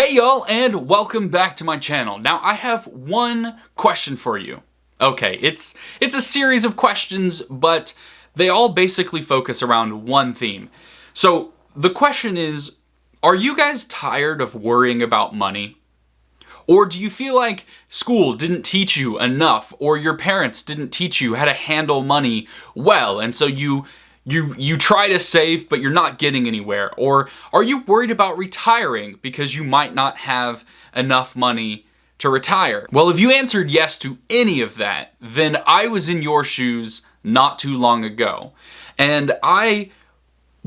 Hey y'all, and welcome back to my channel. Now I have one question for you. Okay, it's a series of questions, but they all basically focus around one theme. So the question is, are you guys tired of worrying about money? Or do you feel like school didn't teach you enough, or your parents didn't teach you how to handle money well, and so you try to save, but you're not getting anywhere? Or are you worried about retiring because you might not have enough money to retire? Well, if you answered yes to any of that, then I was in your shoes not too long ago. And I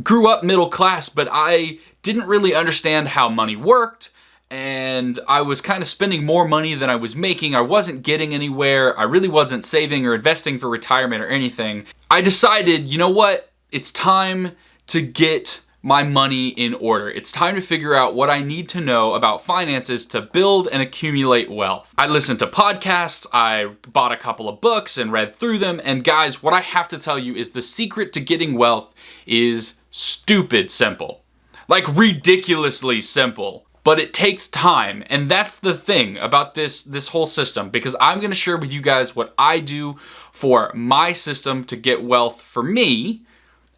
grew up middle class, but I didn't really understand how money worked. And I was kind of spending more money than I was making. I wasn't getting anywhere. I really wasn't saving or investing for retirement or anything. I decided, you know what? It's time to get my money in order. It's time to figure out what I need to know about finances to build and accumulate wealth. I listened to podcasts, I bought a couple of books and read through them, and guys, what I have to tell you is the secret to getting wealth is stupid simple. Like ridiculously simple. But it takes time, and that's the thing about this whole system, because I'm going to share with you guys what I do for my system to get wealth for me,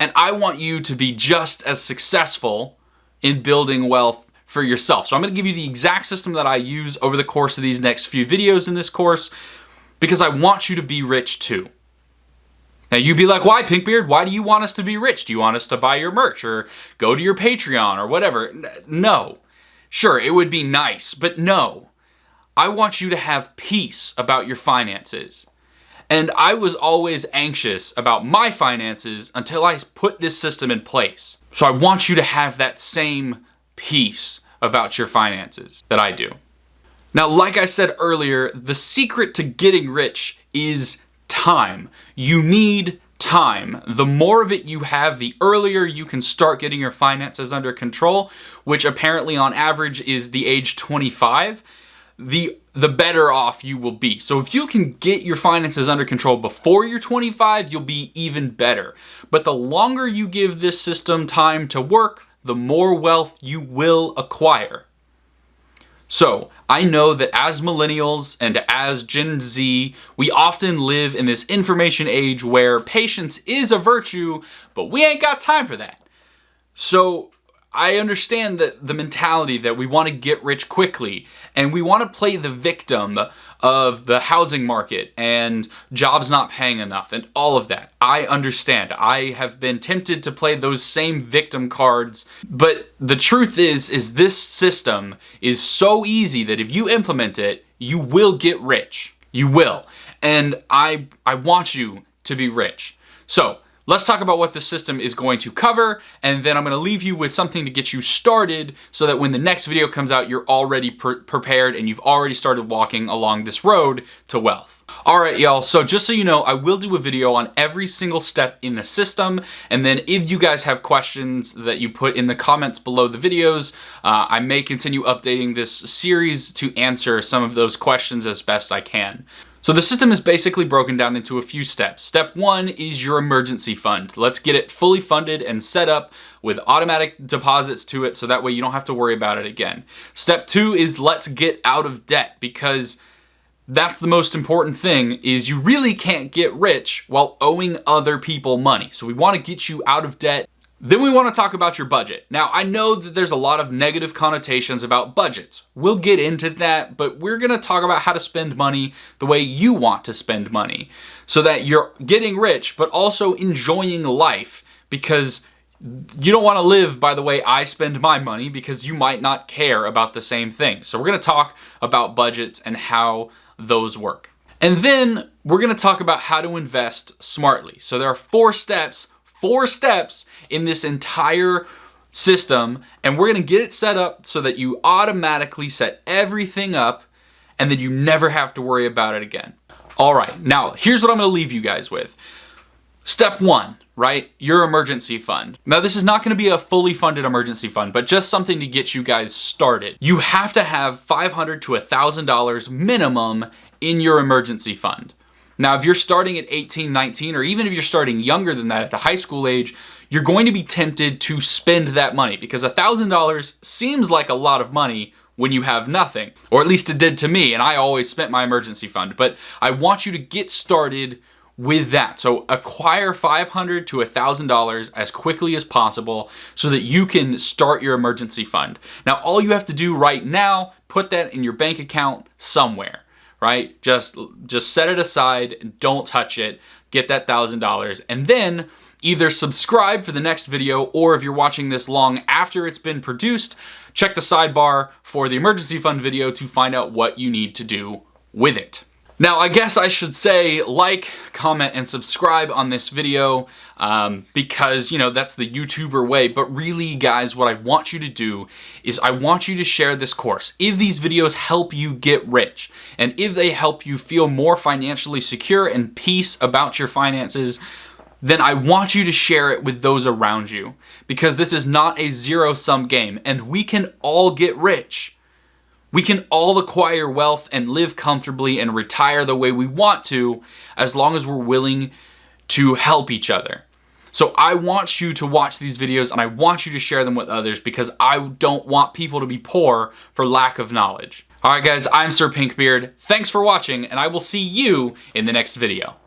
and I want you to be just as successful in building wealth for yourself. So I'm going to give you the exact system that I use over the course of these next few videos in this course, because I want you to be rich too. Now you'd be like, why, Pinkbeard? Why do you want us to be rich? Do you want us to buy your merch or go to your Patreon or whatever? No. Sure, it would be nice, but no. I want you to have peace about your finances. And I was always anxious about my finances until I put this system in place. So I want you to have that same peace about your finances that I do. Now, like I said earlier, the secret to getting rich is time. You need time. The more of it you have, the earlier you can start getting your finances under control, which apparently on average is the age 25, the better off you will be. So if you can get your finances under control before you're 25, you'll be even better. But the longer you give this system time to work, the more wealth you will acquire. So, I know that as millennials and as Gen Z, we often live in this information age where patience is a virtue, but we ain't got time for that. So, I understand that the mentality that we want to get rich quickly, and we want to play the victim of the housing market and jobs not paying enough and all of that. I understand. I have been tempted to play those same victim cards, but the truth is this system is so easy that if you implement it, you will get rich. You will. And I want you to be rich. So, let's talk about what the system is going to cover, and then I'm going to leave you with something to get you started so that when the next video comes out, you're already prepared and you've already started walking along this road to wealth. Alright y'all, so just so you know, I will do a video on every single step in the system, and then if you guys have questions that you put in the comments below the videos, I may continue updating this series to answer some of those questions as best I can. So the system is basically broken down into a few steps. Step 1 is your emergency fund. Let's get it fully funded and set up with automatic deposits to it so that way you don't have to worry about it again. Step 2 is let's get out of debt, because that's the most important thing, is you really can't get rich while owing other people money. So we want to get you out of debt. Then we want to talk about your budget. Now, I know that there's a lot of negative connotations about budgets. We'll get into that, but we're going to talk about how to spend money the way you want to spend money so that you're getting rich, but also enjoying life, because you don't want to live by the way I spend my money, because you might not care about the same thing. So we're going to talk about budgets and how those work. And then we're going to talk about how to invest smartly. So there are four steps in this entire system, and we're going to get it set up so that you automatically set everything up and then you never have to worry about it again. All right, now here's what I'm going to leave you guys with. Step 1, right? Your emergency fund. Now this is not going to be a fully funded emergency fund, but just something to get you guys started. You have to have $500 to $1,000 minimum in your emergency fund. Now, if you're starting at 18, 19, or even if you're starting younger than that at the high school age, you're going to be tempted to spend that money, because $1,000 seems like a lot of money when you have nothing. Or at least it did to me, and I always spent my emergency fund. But I want you to get started with that. So acquire $500 to $1,000 as quickly as possible so that you can start your emergency fund. Now, all you have to do right now, put that in your bank account somewhere, right? Just set it aside, don't touch it, get that $1,000, and then either subscribe for the next video, or if you're watching this long after it's been produced, check the sidebar for the emergency fund video to find out what you need to do with it. Now, I guess I should say like, comment, and subscribe on this video because, you know, that's the YouTuber way. But really, guys, what I want you to do is I want you to share this course. If these videos help you get rich, and if they help you feel more financially secure and peace about your finances, then I want you to share it with those around you, because this is not a zero-sum game, and we can all get rich. We can all acquire wealth and live comfortably and retire the way we want to, as long as we're willing to help each other. So I want you to watch these videos, and I want you to share them with others, because I don't want people to be poor for lack of knowledge. Alright guys, I'm Sir Pinkbeard. Thanks for watching, and I will see you in the next video.